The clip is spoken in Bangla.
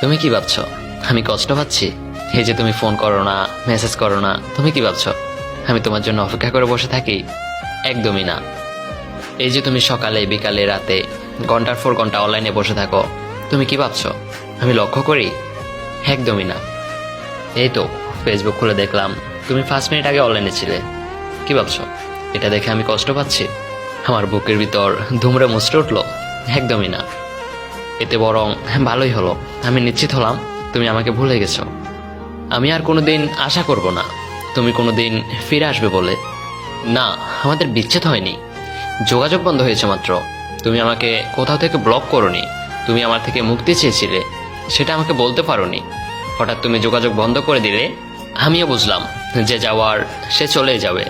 তুমি কি ভাবছো আমি কষ্ট পাচ্ছি? এই যে তুমি ফোন করো না, মেসেজ করো না, তুমি কি ভাবছো আমি তোমার জন্য অপেক্ষা করে বসে থাকি? একদমই না। এই যে তুমি সকালে বিকালে রাতে ঘন্টার পর ঘন্টা অনলাইনে বসে থাকো, তুমি কি ভাবছো আমি লক্ষ্য করি? একদমই না। এই তো ফেসবুক খুলে দেখলাম তুমি 5 মিনিট আগে অনলাইনে ছিলে, কি ভাবছো এটা দেখে আমি কষ্ট পাচ্ছি? আমার বুকের ভিতর ধুমড়ে মুচড়ে উঠলো? একদমই না। এতে বরং ভালোই হলো, আমি নিশ্চিত হলাম তুমি আমাকে ভুলে গেছো। আমি আর কোনোদিন আশা করব না তুমি কোনোদিন ফিরে আসবে বলে। না, আমাদের বিচ্ছেদ হয়নি, যোগাযোগ বন্ধ হয়েছে মাত্র। তুমি আমাকে কোথাও থেকে ব্লক করোনি, তুমি আমার থেকে মুক্তি চেয়েছিলে, সেটা আমাকে বলতে পারোনি। হঠাৎ তুমি যোগাযোগ বন্ধ করে দিলে, আমিও বুঝলাম যে যাওয়ার সে চলেই যাবে।